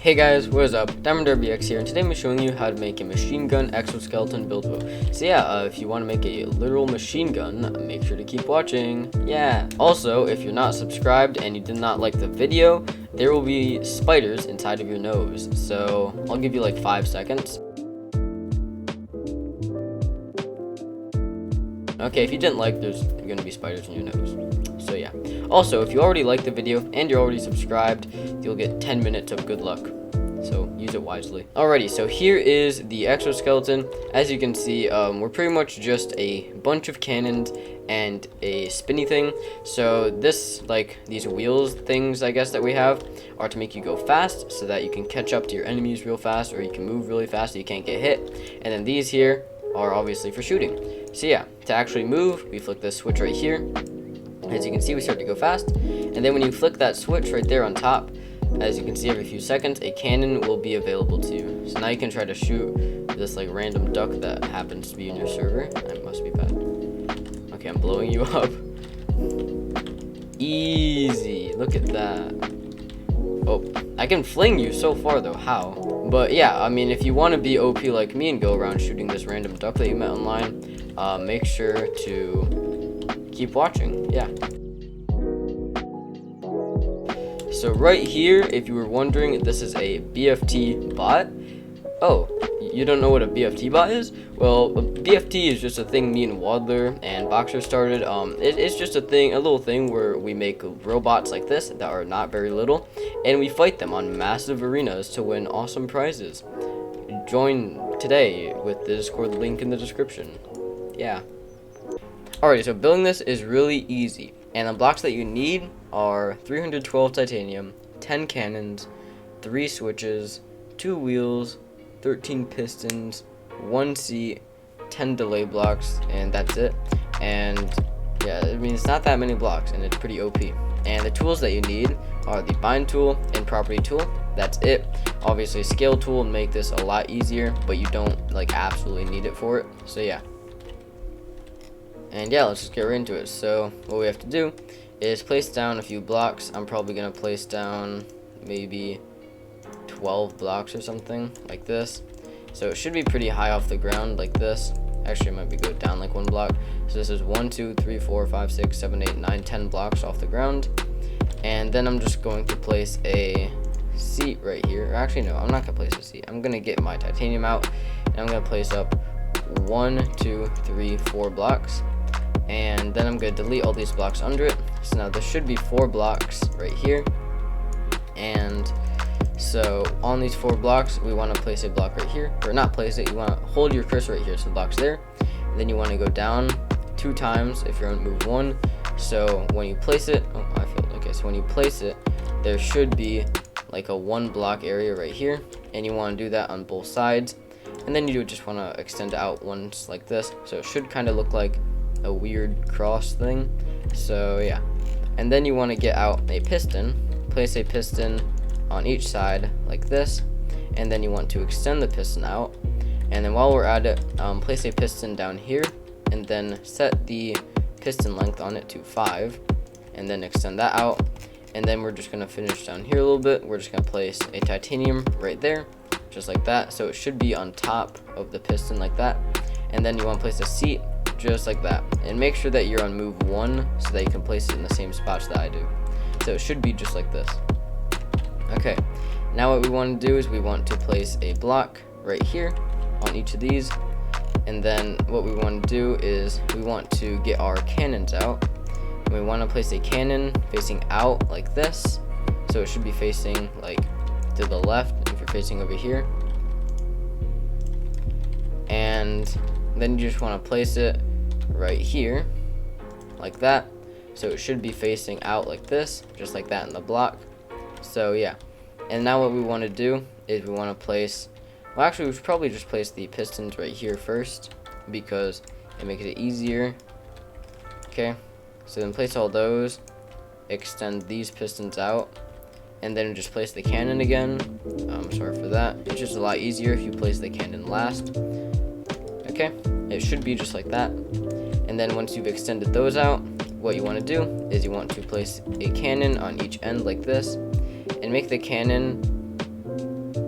Hey guys, what is up? DiamondRBX here, and today I'm showing you how to make a machine gun exoskeleton build bow. So yeah, if you want to make a literal machine gun, make sure to keep watching. Yeah. Also, if you're not subscribed and you did not like the video, there will be spiders inside of your nose. So I'll give you like 5 seconds. Okay, if you didn't like, there's going to be spiders in your nose. So yeah. Also, if you already liked the video and you're already subscribed, you'll get 10 minutes of good luck. So use it wisely. Alrighty, so here is the exoskeleton. As you can see, we're pretty much just a bunch of cannons and a spinny thing. So this, like these wheels things, I guess, that we have are to make you go fast so that you can catch up to your enemies real fast, or you can move really fast so you can't get hit. And then these here are obviously for shooting. So yeah, to actually move, we flick this switch right here. As you can see, we start to go fast, and then when you flick that switch right there on top, as you can see, every few seconds a cannon will be available to you. So now you can try to shoot this like random duck that happens to be in your server. That must be bad. Okay, I'm blowing you up. Easy, look at that. Oh, I can fling you so far though. How? But yeah, I mean, if you want to be OP like me and go around shooting this random duck that you met online, make sure to keep watching. Yeah. So right here, if you were wondering, this is a BFT bot. Oh, you don't know what a BFT bot is? Well, a BFT is just a thing me and Wadler and Boxer started. It's just a little thing where we make robots like this that are not very little, and we fight them on massive arenas to win awesome prizes. Join today with the Discord link in the description. Yeah. Alright, so building this is really easy, and the blocks that you need are 312 titanium, 10 cannons, 3 switches, 2 wheels, 13 pistons, 1 seat, 10 delay blocks, and that's it. And yeah, I mean, it's not that many blocks, and it's pretty OP. And the tools that you need are the bind tool and property tool. That's it. Obviously, a scale tool will make this a lot easier, but you don't like absolutely need it for it. So yeah. And yeah, let's just get right into it. So what we have to do is place down a few blocks. I'm probably going to place down maybe 12 blocks or something like this. So it should be pretty high off the ground like this. Actually, it might be go down like 1 block. So this is 1, 2, 3, 4, 5, 6, 7, 8, 9, 10 blocks off the ground. And then I'm just going to place a seat right here. Or actually, no, I'm not going to place a seat. I'm going to get my titanium out, and I'm going to place up 1, 2, 3, 4 blocks. And then I'm going to delete all these blocks under it. So now there should be 4 blocks right here. And so on these 4 blocks, we want to place a block right here. Or not place it, you want to hold your cursor right here, so the block's there. And then you want to go down 2 times if you're on move 1. So when you place it, oh, I failed. Okay, so when you place it, there should be like a 1 block area right here. And you want to do that on both sides. And then you just want to extend it out once like this. So it should kind of look like a weird cross thing. So yeah, and then you want to get out a piston, place a piston on each side like this, and then you want to extend the piston out. And then while we're at it, place a piston down here, and then set the piston length on it to 5, and then extend that out. And then we're just going to finish down here a little bit. We're just going to place a titanium right there, just like that. So it should be on top of the piston like that. And then you want to place a seat just like that, and make sure that you're on move 1 so that you can place it in the same spots that I do. So it should be just like this. Okay, now what we want to do is we want to place a block right here on each of these, and then what we want to do is we want to get our cannons out, and we want to place a cannon facing out like this. So it should be facing like to the left if you're facing over here, and then you just want to place it right here like that. So it should be facing out like this, just like that in the block. So yeah, and now what we want to do is we want to place, well, actually we should probably just place the pistons right here first because it makes it easier. Okay, so then place all those, extend these pistons out, and then just place the cannon again. Sorry for that. It's just a lot easier if you place the cannon last. Okay, it should be just like that. And then once you've extended those out, what you want to do is you want to place a cannon on each end like this, and make the cannon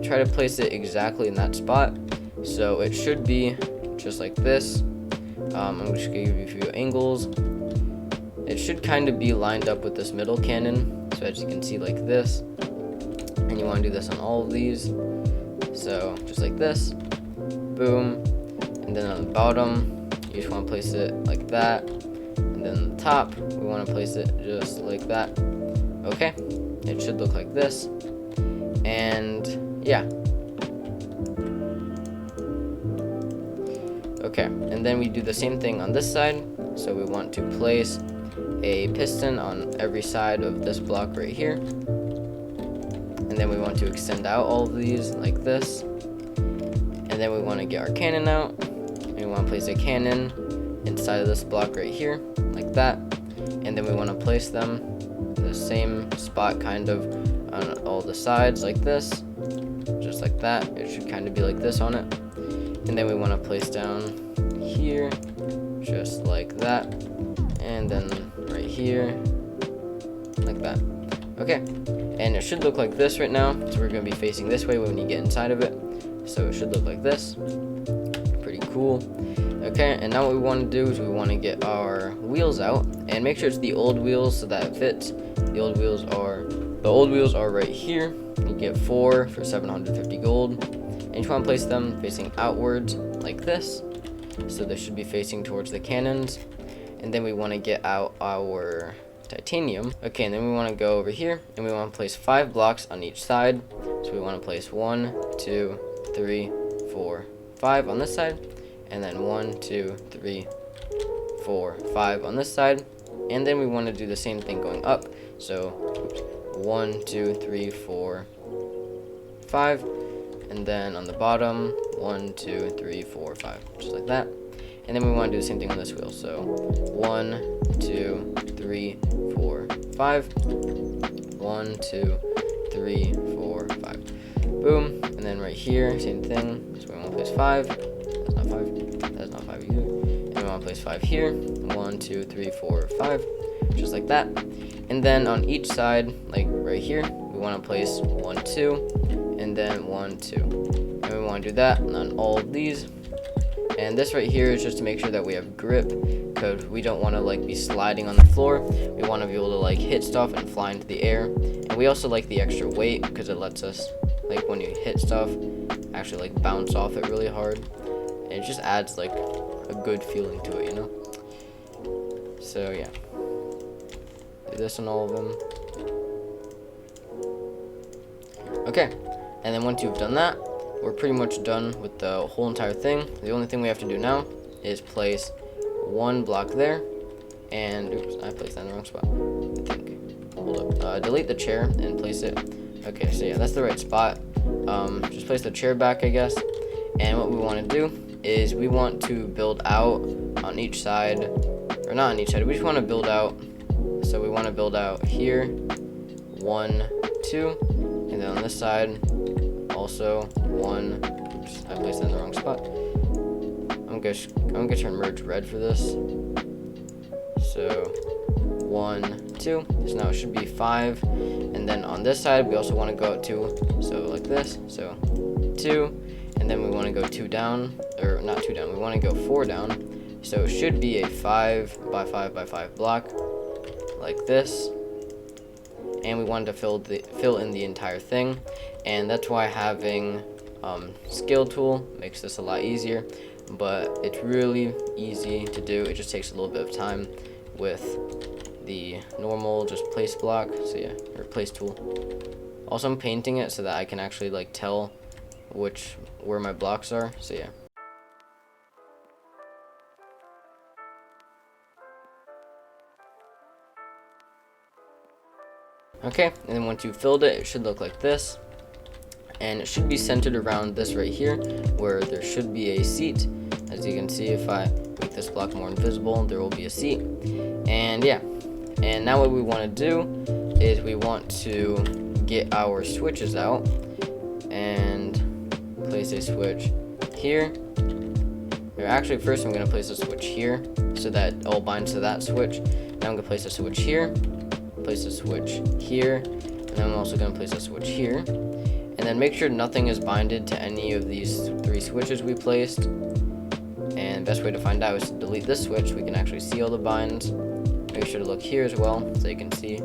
try to place it exactly in that spot. So it should be just like this. I'm just gonna give you a few angles. It should kind of be lined up with this middle cannon. So as you can see, like this. And you want to do this on all of these. So just like this. Boom. And then on the bottom, you just want to place it like that. And then on the top, we want to place it just like that. Okay. It should look like this. And yeah. Okay. And then we do the same thing on this side. So we want to place a piston on every side of this block right here. And then we want to extend out all of these like this. And then we want to get our cannon out. And we want to place a cannon inside of this block right here, like that. And then we want to place them in the same spot, kind of on all the sides, like this, just like that. It should kind of be like this on it. And then we want to place down here, just like that. And then right here, like that. Okay, and it should look like this right now. So we're going to be facing this way when you get inside of it. So it should look like this. Pretty cool. Okay, and now what we want to do is we want to get our wheels out and make sure it's the old wheels so that it fits. The old wheels are right here. You get 4 for 750 gold. And you want to place them facing outwards like this. So they should be facing towards the cannons. And then we want to get out our titanium. Okay, and then we want to go over here and we want to place 5 blocks on each side. So we want to place 1, 2, 3, 4, 5 on this side, and then 1, 2, 3, 4, 5 on this side. And then we want to do the same thing going up. So 1, 2, 3, 4, 5, and then on the bottom 1, 2, 3, 4, 5, just like that. And then we want to do the same thing on this wheel. So 1, 2, 3, 4, 5. 1, 2, 3, 4, 5. Boom. And then right here, same thing. So we want to place 5. That's not 5. That's not 5 either. And we want to place 5 here. 1, 2, 3, 4, 5. Just like that. And then on each side, like right here, we want to place 1, 2, and then 1, 2. And we want to do that on all of these. And this right here is just to make sure that we have grip, because we don't want to like be sliding on the floor. We want to be able to like hit stuff and fly into the air. And we also like the extra weight because it lets us, like when you hit stuff, actually like bounce off it really hard. And it just adds like a good feeling to it, you know? So yeah. Do this on all of them. Okay. And then once you've done that, we're pretty much done with the whole entire thing. The only thing we have to do now is place 1 block there. And, oops, I placed that in the wrong spot, I think. Hold up. Delete the chair and place it. Okay, so yeah, that's the right spot. Just place the chair back, I guess. And what we want to do is we want to build out on each side. Or not on each side, we just want to build out. So we want to build out here. 1, 2. And then on this side, also 1. Oops, I placed it in the wrong spot. I'm gonna turn merge red for this. So 1, 2. So now it should be 5. And then on this side, we also want to go out 2. So like this. So 2. And then we want to go 2 down, or not 2 down. We want to go 4 down. So it should be a 5 by 5 by 5 block, like this. And we wanted to fill in the entire thing, and that's why having scale tool makes this a lot easier. But it's really easy to do. It just takes a little bit of time with the normal just place block. So yeah, or place tool. Also, I'm painting it so that I can actually like tell where my blocks are. So yeah. Okay, and then once you've filled it, it should look like this. And it should be centered around this right here, where there should be a seat. As you can see, if I make this block more invisible, there will be a seat. And yeah, and now what we want to do is we want to get our switches out and place a switch here. Or actually, first I'm going to place a switch here so that it all binds to that switch. Now I'm going to place a switch here, place a switch here, and then I'm also going to place a switch here. And And then make sure nothing is binded to any of these 3 switches we placed. And the best way to find out is to delete this switch. We can actually see all the binds. Make sure to look here as well so you can see.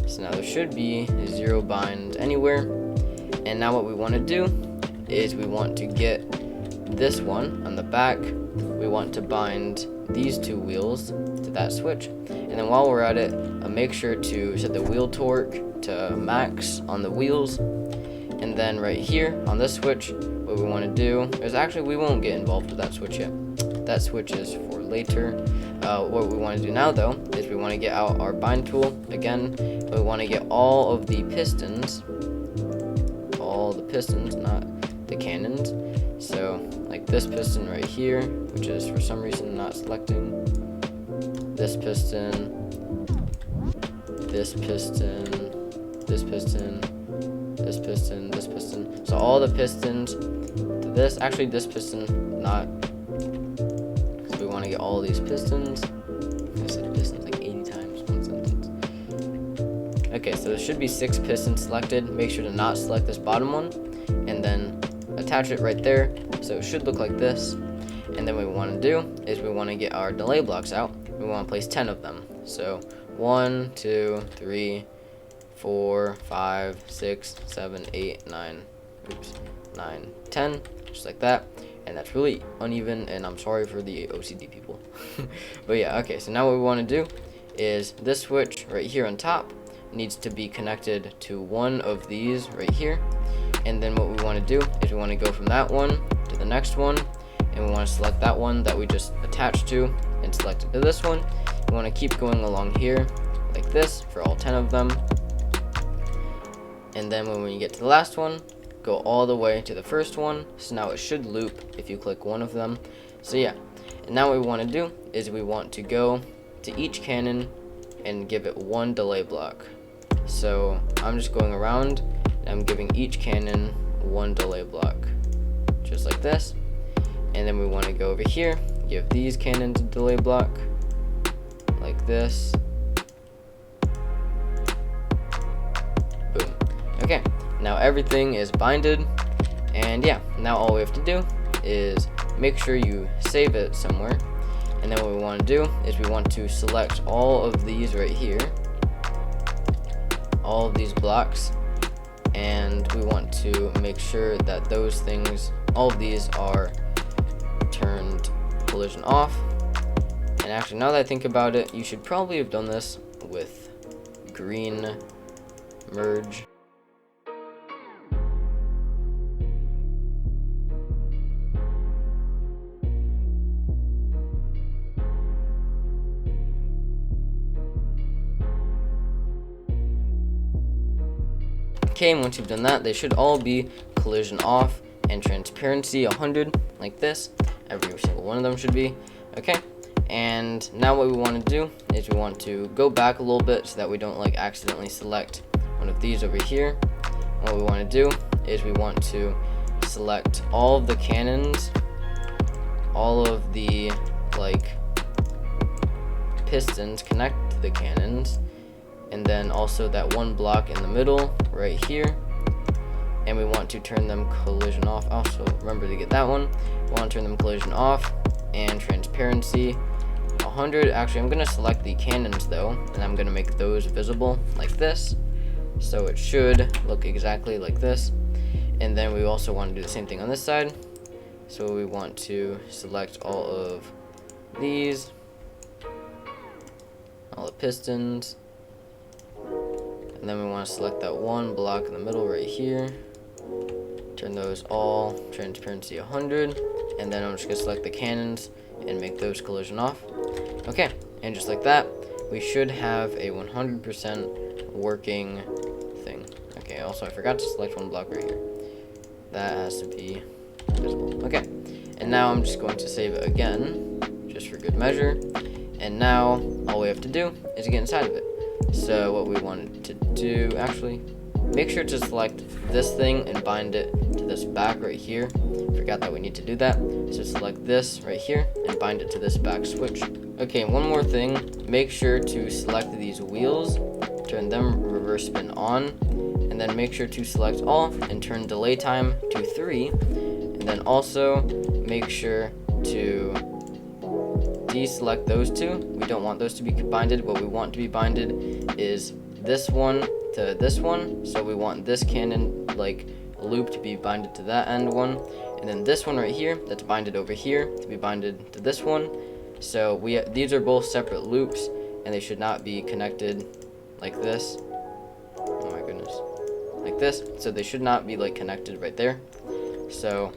So now there should be 0 bind anywhere. And now what we want to do is we want to get this one on the back. We want to bind these 2 wheels to that switch. And then while we're at it, make sure to set the wheel torque to max on the wheels. And then right here on this switch, what we want to do is actually we won't get involved with that switch yet. That switch is for later. What we want to do now though is we want to get out our bind tool again. We want to get all of the pistons, not the cannons. So like this piston right here, which is for some reason not selecting. This piston, this piston, this piston, this piston, this piston. So all the pistons to this. Actually, this piston not. So we want to get all these pistons. I said pistons like 80 times one sentence. Okay, so there should be 6 pistons selected. Make sure to not select this bottom one, and then attach it right there. So it should look like this. And then what we want to do is we want to get our delay blocks out. We want to place 10 of them. So 1, 2, 3, 4, 5, 6, 7, 8, 9, 10, just like that. And that's really uneven, and I'm sorry for the OCD people. But yeah, okay, so now what we want to do is this switch right here on top needs to be connected to one of these right here. And then what we want to do is we want to go from that one to the next one, and we want to select that one that we just attached to and select it to this one. We want to keep going along here like this for all 10 of them. And then when we get to the last one, go all the way to the first one. So now it should loop if you click one of them. So yeah, and now what we want to do is we want to go to each cannon and give it 1 delay block. So I'm just going around and I'm giving each cannon 1 delay block, just like this. And then we want to go over here, give these cannons a delay block, like this. Boom. Okay, now everything is binded, and yeah, now all we have to do is make sure you save it somewhere. And then what we want to do is we want to select all of these right here, all of these blocks, and we want to make sure that those things, all of these are turned collision off. And actually, now that I think about it, you should probably have done this with green merge. Okay, and once you've done that, they should all be collision off and transparency 100, like this. Every single one of them should be. Okay, and now what we want to do is we want to go back a little bit so that we don't like accidentally select one of these over here. And what we want to do is we want to select all of the cannons, all of the like pistons connect to the cannons, and then also that one block in the middle right here, and we want to turn them collision off. Also remember to get that one. We want to turn them collision off and transparency 100. Actually, I'm going to select the cannons though, and I'm going to make those visible like this, so it should look exactly like this. And then we also want to do the same thing on this side, so we want to select all of these, all the pistons. And then we want to select that one block in the middle right here. Turn those all transparency 100. And then I'm just going to select the cannons and make those collision off. Okay, and just like that, we should have a 100% working thing. Okay, also I forgot to select one block right here. That has to be visible. Okay, and now I'm just going to save it again, just for good measure. And now all we have to do is get inside of it. So what we wanted to do, actually, make sure to select this thing and bind it to this back right here. Forgot that we need to do that. So select this right here and bind it to this back switch. Okay, and one more thing, make sure to select these wheels, turn them reverse spin on, and and then make sure to select all and turn delay time to 3, and then also make sure to deselect those two. We don't want those to be binded. What we want to be binded is this one to this one, so we want this cannon like loop to be binded to that end one, and then this one right here that's binded over here to be binded to this one. So these are both separate loops, and they should not be connected like this. Oh my goodness, like this. So they should not be like connected right there. So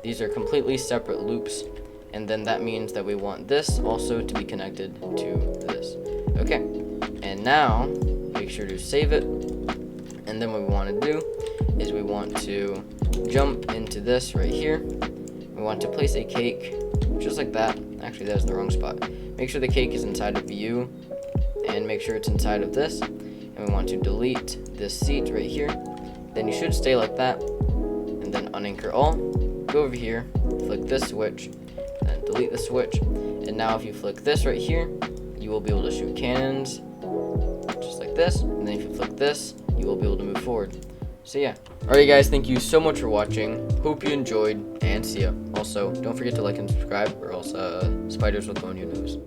these are completely separate loops, and then that means that we want this also to be connected to this. Okay, and now make sure to save it, and then what we want to do is we want to jump into this right here. We want to place a cake just like that. Actually, that's the wrong spot. Make sure the cake is inside of you, and make sure it's inside of this, and we want to delete this seat right here. Then you should stay like that, and then unanchor all, go over here, flick this switch, and delete the switch. And now if you flick this right here, you will be able to shoot cannons just like this, and then if you flick this, you will be able to move forward. So yeah. Alright guys, thank you so much for watching. Hope you enjoyed, and see ya. Also, don't forget to like and subscribe, or else spiders will go in your nose.